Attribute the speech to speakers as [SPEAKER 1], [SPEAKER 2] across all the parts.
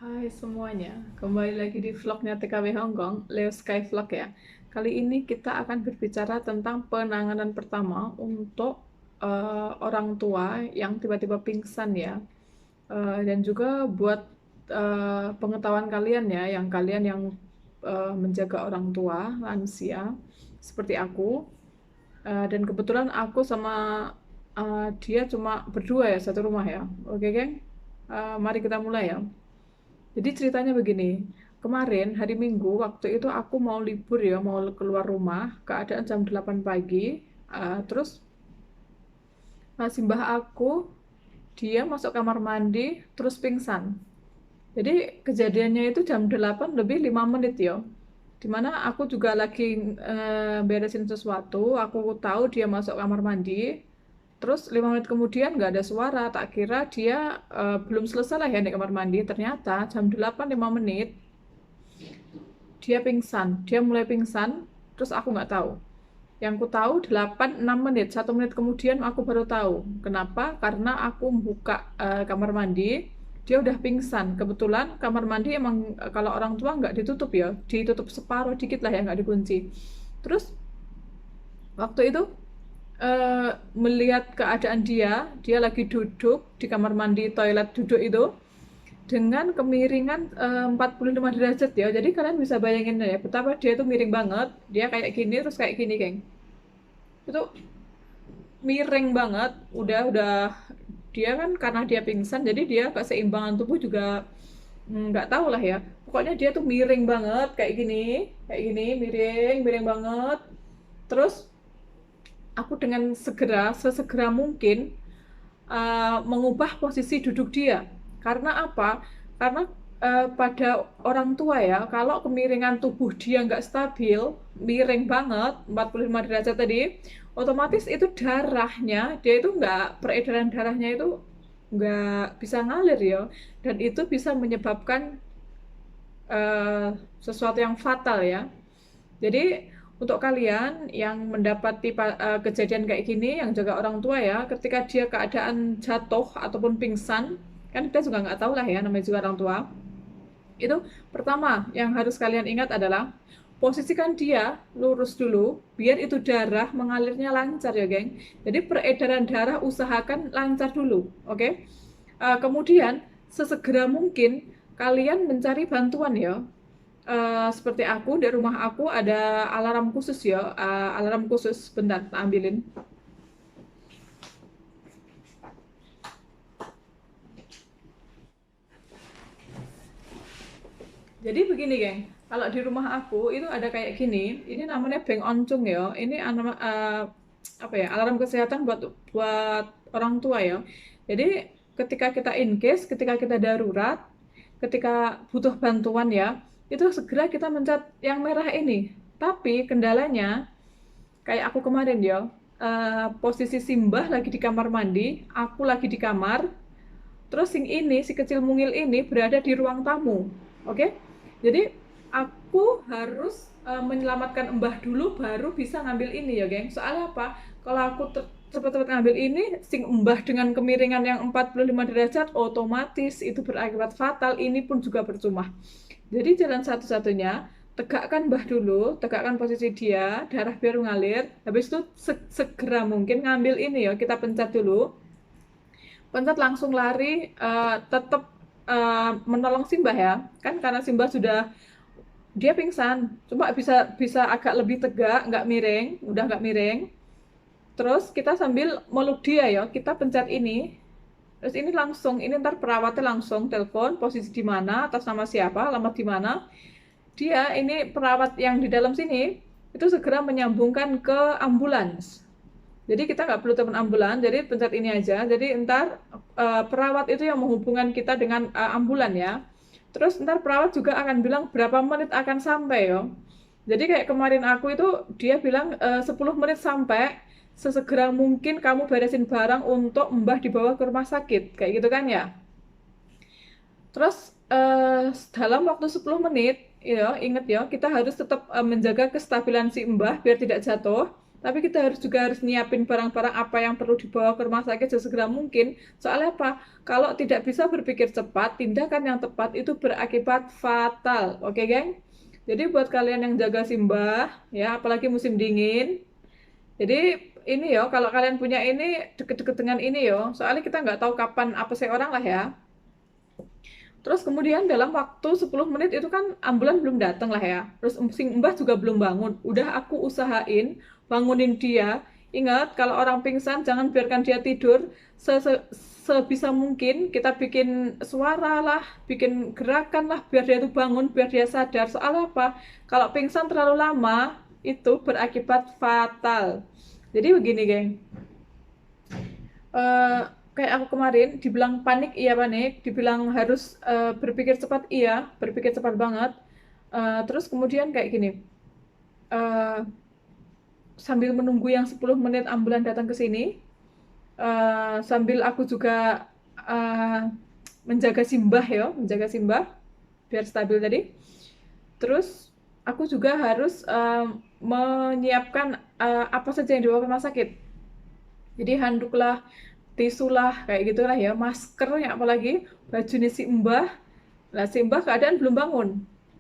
[SPEAKER 1] Hai semuanya, kembali lagi di vlognya TKW Hongkong, Leo Sky Vlog ya. Kali ini kita akan berbicara tentang penanganan pertama untuk orang tua yang tiba-tiba pingsan ya. Dan juga buat pengetahuan kalian ya, yang kalian yang menjaga orang tua, lansia, seperti aku. Dan kebetulan aku sama dia cuma berdua ya, satu rumah ya. Oke geng, mari kita mulai ya. Jadi ceritanya begini, kemarin hari Minggu waktu itu aku mau libur ya, mau keluar rumah, keadaan jam 8 pagi, terus simbah aku, dia masuk kamar mandi, terus pingsan. Jadi kejadiannya itu jam 8 lebih 5 menit ya. Dimana aku juga lagi beresin sesuatu, aku tahu dia masuk kamar mandi, terus 5 menit kemudian nggak ada suara, tak kira dia belum selesai lah ya di kamar mandi. Ternyata jam 8 5 menit dia pingsan, dia mulai pingsan, terus aku nggak tahu. Yang ku tahu 8 6 menit, 1 menit kemudian aku baru tahu. Kenapa? Karena aku buka kamar mandi, dia udah pingsan. Kebetulan kamar mandi emang kalau orang tua nggak ditutup ya, ditutup separuh dikit lah ya, nggak dikunci. Terus waktu itu melihat keadaan dia lagi duduk di kamar mandi toilet duduk itu dengan kemiringan 45 derajat ya. Jadi kalian bisa bayangin ya betapa dia itu miring banget. Dia kayak gini terus kayak gini, geng. Itu miring banget. Udah dia kan karena dia pingsan jadi dia keseimbangan tubuh juga nggak tahu lah ya. Pokoknya dia tuh miring banget kayak gini, miring, miring banget. Terus aku dengan sesegera mungkin mengubah posisi duduk dia. Karena apa? Karena pada orang tua ya, kalau kemiringan tubuh dia nggak stabil, miring banget, 45 derajat tadi, otomatis itu darahnya, dia itu nggak, peredaran darahnya itu nggak bisa ngalir ya, dan itu bisa menyebabkan sesuatu yang fatal ya. Jadi untuk kalian yang mendapati kejadian kayak gini, yang jaga orang tua ya, ketika dia keadaan jatuh ataupun pingsan, kan kita juga nggak tahu lah ya, namanya juga orang tua. Itu pertama yang harus kalian ingat adalah posisikan dia lurus dulu, biar itu darah mengalirnya lancar ya, geng. Jadi peredaran darah usahakan lancar dulu, oke? Kemudian sesegera mungkin kalian mencari bantuan ya. Seperti aku di rumah aku ada alarm khusus ya, alarm khusus. Bentar, tak ambilin. Jadi begini, geng. Kalau di rumah aku itu ada kayak gini. Ini namanya Beng Oncung ya. Ini apa ya? Alarm kesehatan buat buat orang tua ya. Jadi ketika kita in case, ketika kita darurat, ketika butuh bantuan ya, itu segera kita mencet yang merah ini. Tapi kendalanya kayak aku kemarin ya, posisi Simbah lagi di kamar mandi, aku lagi di kamar, terus si kecil mungil ini berada di ruang tamu, oke? Jadi aku harus menyelamatkan Mbah dulu, baru bisa ngambil ini ya, geng. Soalnya apa? Kalau aku cepet-cepet ngambil ini, sing Mbah dengan kemiringan yang 45 derajat, otomatis itu berakibat fatal. Ini pun juga percuma. Jadi jalan satu-satunya, tegakkan Mbah dulu, tegakkan posisi dia, darah biar mengalir. Habis itu segera mungkin ngambil ini ya, kita pencet dulu. Pencet langsung lari, tetap menolong Simbah ya. Kan karena Simbah sudah dia pingsan, cuma bisa bisa agak lebih tegak, nggak miring, udah nggak miring. Terus kita sambil meluk dia ya, kita pencet ini. Terus ini langsung, ini ntar perawatnya langsung telepon posisi di mana, atas nama siapa, alamat di mana. Dia ini perawat yang di dalam sini itu segera menyambungkan ke ambulans. Jadi kita nggak perlu telepon ambulans, jadi pencet ini aja. Jadi ntar perawat itu yang menghubungkan kita dengan ambulan ya. Terus ntar perawat juga akan bilang berapa menit akan sampai yo. Jadi kayak kemarin aku itu dia bilang 10 menit sampai, sesegera mungkin kamu beresin barang untuk Mbah dibawa ke rumah sakit, kayak gitu kan ya. Terus dalam waktu 10 menit, ya, inget ya, kita harus tetap menjaga kestabilan si Mbah biar tidak jatuh. Tapi kita harus nyiapin barang-barang apa yang perlu dibawa ke rumah sakit sesegera mungkin. Soalnya apa? Kalau tidak bisa berpikir cepat, tindakan yang tepat itu berakibat fatal. Oke, geng? Jadi buat kalian yang jaga simbah, ya, apalagi musim dingin. Jadi ini yo, kalau kalian punya ini deket-deket dengan ini yo, soalnya kita nggak tahu kapan apa sih orang lah ya. Terus kemudian dalam waktu 10 menit itu kan ambulan belum datang lah ya. Terus si Mbah juga belum bangun. Udah aku usahain bangunin dia. Ingat, kalau orang pingsan jangan biarkan dia tidur. Sebisa mungkin kita bikin suara lah, bikin gerakan lah biar dia itu bangun, biar dia sadar. Soal apa? Kalau pingsan terlalu lama itu berakibat fatal. Jadi begini, geng. Eh, Kayak aku kemarin dibilang panik, iya panik, dibilang harus berpikir cepat, iya berpikir cepat banget. Terus kemudian kayak gini, eh, sambil menunggu yang 10 menit ambulan datang ke sini, sambil aku juga menjaga simbah ya, menjaga simbah biar stabil tadi. Terus aku juga harus menyiapkan apa saja yang dibawa ke rumah sakit. Jadi handuk lah, tisu lah, kayak gitulah ya, masker ya, apalagi baju si Mbah. Nah, si Mbah keadaan belum bangun,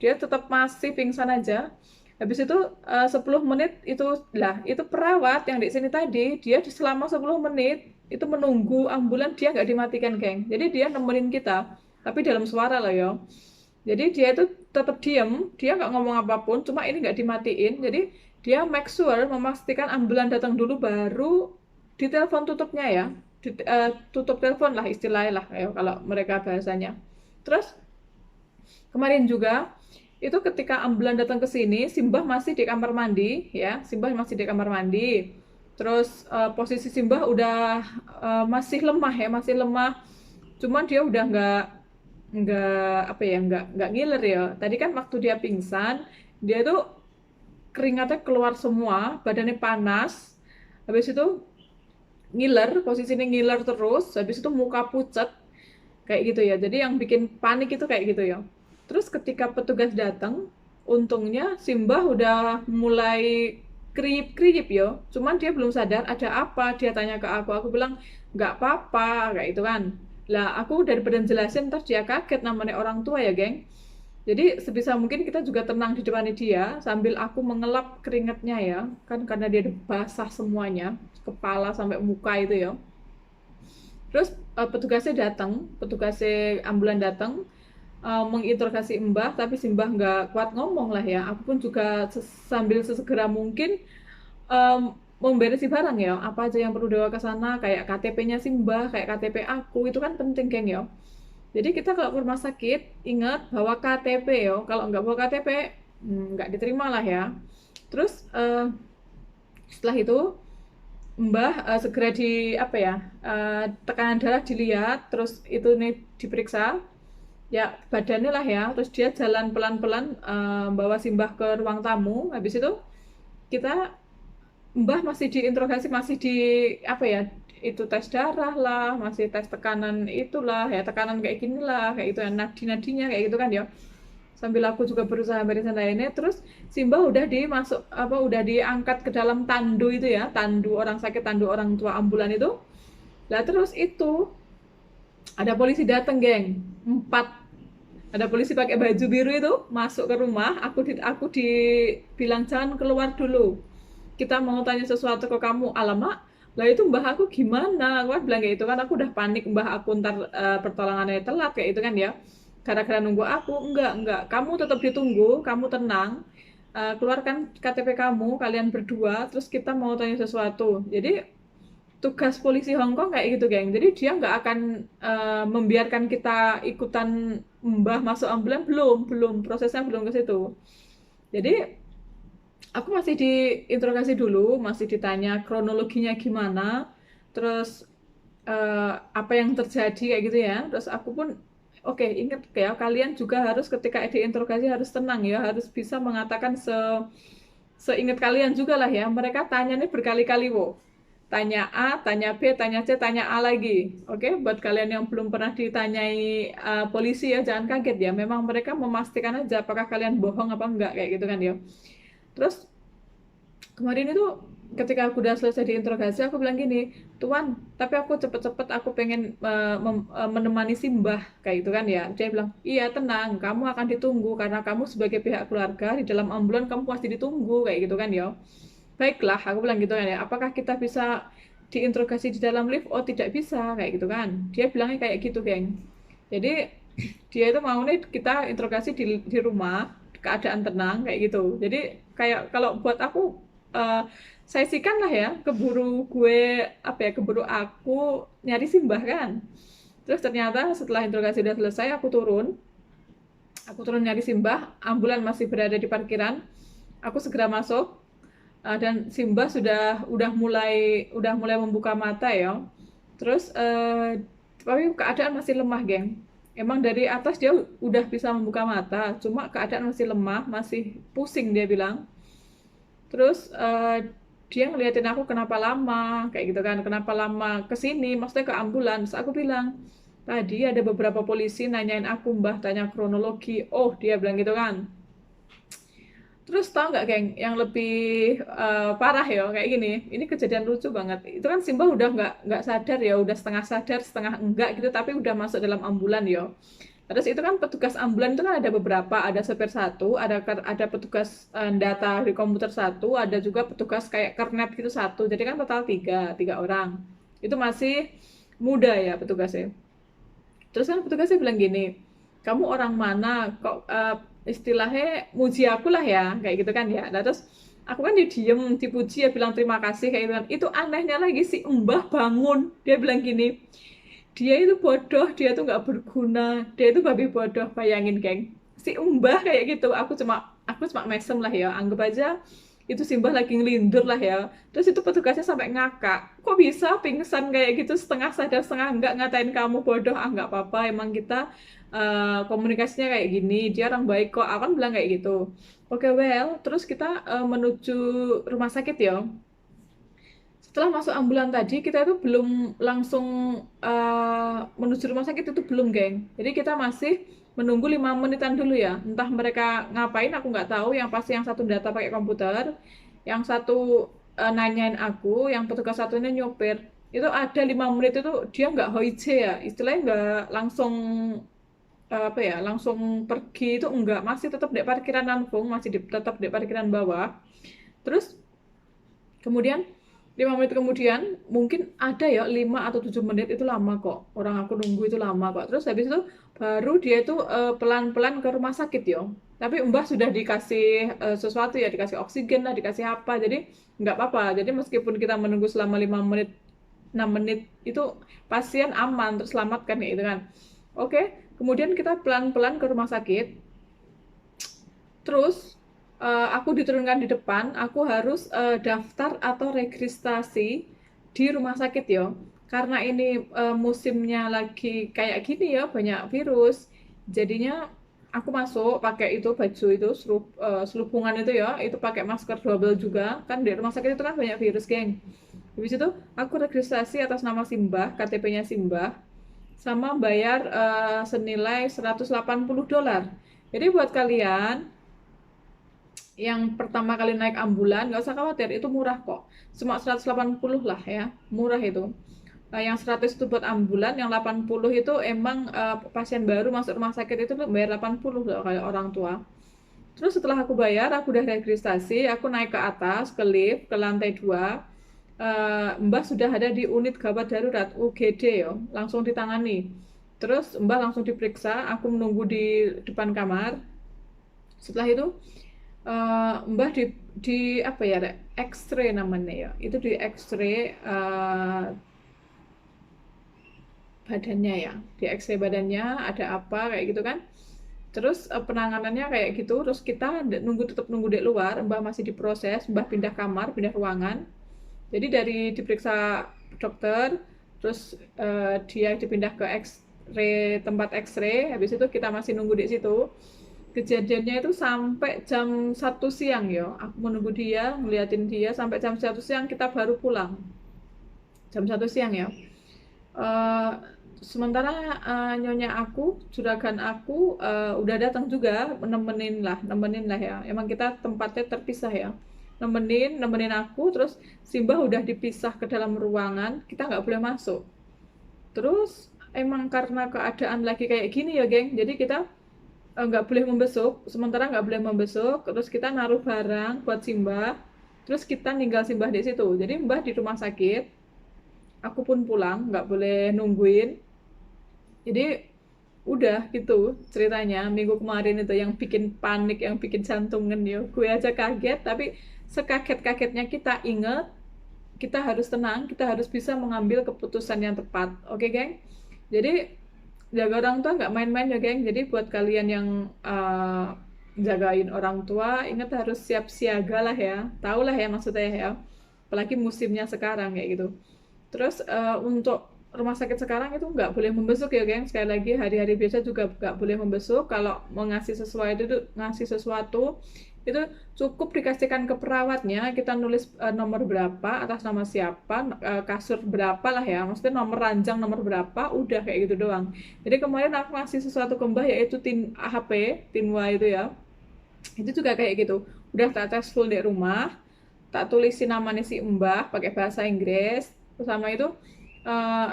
[SPEAKER 1] dia tetap masih pingsan aja. Habis itu 10 menit itu lah, itu perawat yang di sini tadi, dia selama 10 menit itu menunggu ambulan, dia nggak dimatikan, geng. Jadi dia nemenin kita, tapi dalam suara lah ya. Jadi dia itu tetap diem, dia nggak ngomong apapun, cuma ini nggak dimatiin. Jadi dia make sure, memastikan ambulan datang dulu, baru ditelepon tutupnya ya. Tutup telepon lah istilahnya lah ya, kalau mereka bahasanya. Terus kemarin juga itu ketika ambulan datang ke sini, Simbah masih di kamar mandi ya, Simbah masih di kamar mandi. Terus posisi Simbah udah masih lemah ya, masih lemah. Cuman dia udah nggak apa ya, nggak ngiler ya. Tadi kan waktu dia pingsan, dia tuh keringatnya keluar semua, badannya panas. Habis itu ngiler, posisinya ngiler terus, habis itu muka pucat kayak gitu ya. Jadi yang bikin panik itu kayak gitu ya. Terus ketika petugas datang, untungnya Simbah udah mulai kriip-kriip ya. Cuman dia belum sadar ada apa, dia tanya ke aku bilang nggak apa-apa kayak itu kan. Lah aku daripada jelasin ntar dia kaget, namanya orang tua ya, geng. Jadi sebisa mungkin kita juga tenang di depan dia sambil aku mengelap keringatnya ya, kan karena dia basah semuanya, kepala sampai muka itu ya. Terus petugasnya datang, petugasnya ambulan datang, menginterogasi Mbah, tapi si Mbah nggak kuat ngomong lah ya. Aku pun juga sambil sesegera mungkin memberesi barang ya, apa aja yang perlu dibawa ke sana, kayak KTP-nya si Mbah, kayak KTP aku, itu kan penting, geng ya. Jadi kita kalau ke rumah sakit, ingat bawa KTP ya. Kalau nggak bawa KTP, nggak diterima lah ya. Terus setelah itu Mbah segera di apa ya, tekanan darah dilihat, terus itu nih diperiksa, ya badannya lah ya. Terus dia jalan pelan-pelan bawa si Mbah ke ruang tamu. Habis itu kita Mbah masih diinterogasi, masih di apa ya, itu tes darah lah, masih tes tekanan itulah ya, tekanan kayak gini lah, kayak itu ya, nadi-nadinya kayak gitu kan ya. Sambil aku juga berusaha beresin lainnya. Terus Simba udah dimasuk apa, udah diangkat ke dalam tandu itu ya, tandu orang sakit, tandu orang tua ambulan itu. Lah terus itu ada polisi dateng, geng, 4. Ada polisi pakai baju biru itu masuk ke rumah. Aku dibilang jangan keluar dulu, kita mau tanya sesuatu ke kamu. Alamak, lah itu mbah aku gimana, aku kan bilang kayak itu kan, aku udah panik, mbah aku ntar pertolongannya telat kayak itu kan ya, gara-gara nunggu aku. Enggak, kamu tetap ditunggu, kamu tenang. Keluarkan KTP kamu, kalian berdua, terus kita mau tanya sesuatu. Jadi tugas polisi Hong Kong kayak gitu, geng. Jadi dia nggak akan membiarkan kita ikutan mbah masuk ambulan, belum prosesnya belum ke situ. Jadi aku masih diinterogasi dulu, masih ditanya kronologinya gimana, terus apa yang terjadi kayak gitu ya. Terus aku pun oke, ingat ya, kalian juga harus ketika diinterogasi harus tenang ya, harus bisa mengatakan seingat kalian juga lah ya. Mereka tanya nih berkali-kali, wo. Tanya A, tanya B, tanya C, tanya A lagi. Oke, buat kalian yang belum pernah ditanyai polisi ya, jangan kaget ya. Memang mereka memastikan aja apakah kalian bohong apa enggak kayak gitu kan ya. Terus kemarin itu ketika aku udah selesai diinterogasi, aku bilang gini, Tuan, tapi aku cepet-cepet aku pengen menemani Simbah kayak gitu kan ya. Dia bilang, iya tenang, kamu akan ditunggu karena kamu sebagai pihak keluarga di dalam ambulan kamu pasti ditunggu kayak gitu kan ya. Baiklah, aku bilang gitu kan ya. Apakah kita bisa diinterogasi di dalam lift? Oh tidak bisa kayak gitu kan. Dia bilangnya kayak gitu, geng. Jadi dia itu mau nih kita interogasi di rumah keadaan tenang kayak gitu. Jadi kayak kalau buat aku saya sih kan lah ya keburu gue apa ya keburu aku nyari Simbah kan. Terus ternyata setelah interogasi udah selesai aku turun nyari Simbah, ambulan masih berada di parkiran. Aku segera masuk dan Simbah udah mulai membuka mata ya. Terus tapi keadaan masih lemah, geng. Emang dari atas dia udah bisa membuka mata, cuma keadaan masih lemah, masih pusing dia bilang. Terus dia ngeliatin aku kenapa lama, kayak gitu kan, kenapa lama kesini, maksudnya ke ambulans. Aku bilang, tadi ada beberapa polisi nanyain aku, Mbah, tanya kronologi. Oh, dia bilang gitu kan. Terus tau nggak, geng, yang lebih parah ya kayak gini. Ini kejadian lucu banget. Itu kan Simbah udah nggak sadar ya, udah setengah sadar, setengah enggak gitu, tapi udah masuk dalam ambulan ya. Terus itu kan petugas ambulan itu kan ada beberapa, ada sopir satu, ada petugas data di komputer satu, ada juga petugas kayak kernet gitu satu. Jadi kan total tiga orang. Itu masih muda ya petugasnya. Terus kan petugasnya bilang gini, kamu orang mana kok istilahnya muji aku lah ya kayak gitu kan ya. Nah, terus aku kan dia diem dipuji ya bilang terima kasih kayak gitu kan. Itu anehnya lagi si Mbah bangun, dia bilang gini, dia itu bodoh, dia tuh nggak berguna, dia itu babi bodoh. Bayangin, geng, si Mbah kayak gitu. Aku cuma mesem lah ya, anggap aja itu Simbah lagi ngelindur lah ya. Terus itu petugasnya sampai ngakak, kok bisa pingsan kayak gitu, setengah sadar setengah enggak, ngatain kamu bodoh. Ah, nggak apa-apa, emang kita komunikasinya kayak gini, dia orang baik kok, aku kan bilang kayak gitu. Oke, well, terus kita menuju rumah sakit ya. Setelah masuk ambulan tadi, kita itu belum langsung menuju rumah sakit, itu belum, geng. Jadi kita masih menunggu 5 menitan dulu ya. Entah mereka ngapain, aku nggak tahu. Yang pasti yang satu data pakai komputer, yang satu nanyain aku, yang petugas satunya nyopir. Itu ada 5 menit itu dia nggak hoice ya, istilahnya nggak langsung apa ya, langsung pergi itu enggak, masih tetap di parkiran Lampung, masih tetap di parkiran bawah. Terus kemudian 5 menit kemudian, mungkin ada ya 5 atau 7 menit, itu lama kok. Orang aku nunggu itu lama kok. Terus habis itu baru dia itu pelan-pelan ke rumah sakit ya. Tapi Mbah sudah dikasih sesuatu ya, dikasih oksigen lah, dikasih apa. Jadi nggak apa-apa. Jadi meskipun kita menunggu selama 5 menit, 6 menit, itu pasien aman, terselamatkan ya itu kan. Oke, kemudian kita pelan-pelan ke rumah sakit. Terus aku diturunkan di depan, aku harus daftar atau registrasi di rumah sakit ya. Karena ini musimnya lagi kayak gini ya, banyak virus. Jadinya aku masuk pakai itu baju itu selubungan itu ya, itu pakai masker double juga. Kan di rumah sakit itu kan banyak virus, geng. Habis itu aku registrasi atas nama Simbah, KTP-nya Simbah, sama bayar senilai $180. Jadi buat kalian yang pertama kali naik ambulan, nggak usah khawatir, itu murah kok. Cuma 180 lah ya, murah itu. Yang 100 itu buat ambulan, yang 80 itu emang pasien baru masuk rumah sakit itu bayar 80 loh kayak orang tua. Terus setelah aku bayar, aku udah registrasi, aku naik ke atas, ke lift, ke lantai 2. Mbah sudah ada di unit gawat darurat, UGD ya, langsung ditangani. Terus Mbah langsung diperiksa, aku menunggu di depan kamar. Setelah itu Mbah di apa ya, X-ray namanya ya, itu di X-ray badannya ya, di X-ray badannya ada apa kayak gitu kan. Terus penanganannya kayak gitu, terus kita tetap nunggu di luar. Mbah masih diproses, Mbah pindah kamar, pindah ruangan. Jadi dari diperiksa dokter, terus dia dipindah ke X-ray, tempat X-ray, habis itu kita masih nunggu di situ. Kejadiannya itu sampai jam 1 siang ya, aku menunggu dia, ngeliatin dia sampai jam 1 siang, kita baru pulang jam 1 siang ya. Sementara nyonya aku, juragan aku udah datang juga nemenin lah ya, emang kita tempatnya terpisah ya. nemenin aku, terus Simbah udah dipisah ke dalam ruangan, kita nggak boleh masuk. Terus emang karena keadaan lagi kayak gini ya geng, jadi kita nggak boleh membesuk, sementara nggak boleh membesuk, terus kita naruh barang buat Simbah, terus kita ninggal Simbah di situ. Jadi Mbah di rumah sakit, aku pun pulang, nggak boleh nungguin. Jadi udah gitu ceritanya minggu kemarin itu yang bikin panik, yang bikin jantungan ya. Gue aja kaget, tapi sekaget-kagetnya kita inget, kita harus tenang, kita harus bisa mengambil keputusan yang tepat. Oke, geng? Jadi jaga orang tua nggak main-main ya, geng. Jadi buat kalian yang jagain orang tua, ingat harus siap siaga lah ya. Tahu lah ya maksudnya ya. Apalagi musimnya sekarang kayak gitu. Terus untuk rumah sakit sekarang itu nggak boleh membesuk ya, geng. Sekali lagi hari-hari biasa juga nggak boleh membesuk. Kalau mau ngasih sesuatu itu cukup dikasihkan ke perawatnya, kita nulis nomor berapa, atas nama siapa, kasur berapa lah ya, maksudnya nomor ranjang nomor berapa, udah kayak gitu doang. Jadi kemarin aku ngasih sesuatu ke Mbah, yaitu tin HP, Tinwa itu ya, itu juga kayak gitu, udah tak tes full di rumah, tak tulisin namanya si Mbah pakai bahasa Inggris, terus sama itu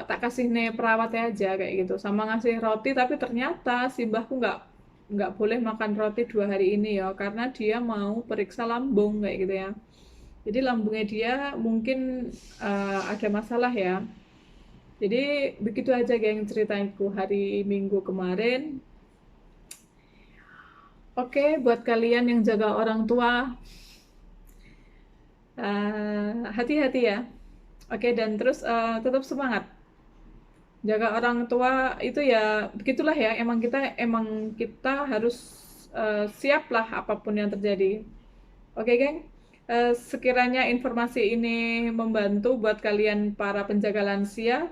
[SPEAKER 1] tak kasih nih perawatnya aja kayak gitu, sama ngasih roti, tapi ternyata si Mbahku nggak boleh makan roti 2 hari ini ya, karena dia mau periksa lambung kayak gitu ya. Jadi lambungnya dia mungkin ada masalah ya. Jadi begitu aja geng ceritaku hari Minggu kemarin. Oke, buat kalian yang jaga orang tua, hati-hati ya. Oke, dan terus tetap semangat. Jaga orang tua itu ya begitulah ya. Emang kita harus siap lah apapun yang terjadi. Oke, geng. Sekiranya informasi ini membantu buat kalian para penjaga lansia,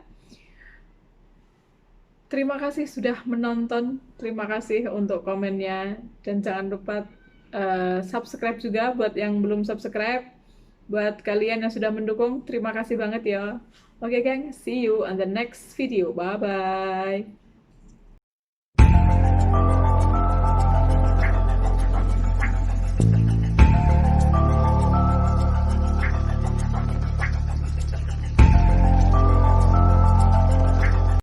[SPEAKER 1] terima kasih sudah menonton. Terima kasih untuk komennya. Dan jangan lupa subscribe juga buat yang belum subscribe. Buat kalian yang sudah mendukung, terima kasih banget ya. Oke, geng. See you on the next video. Bye-bye.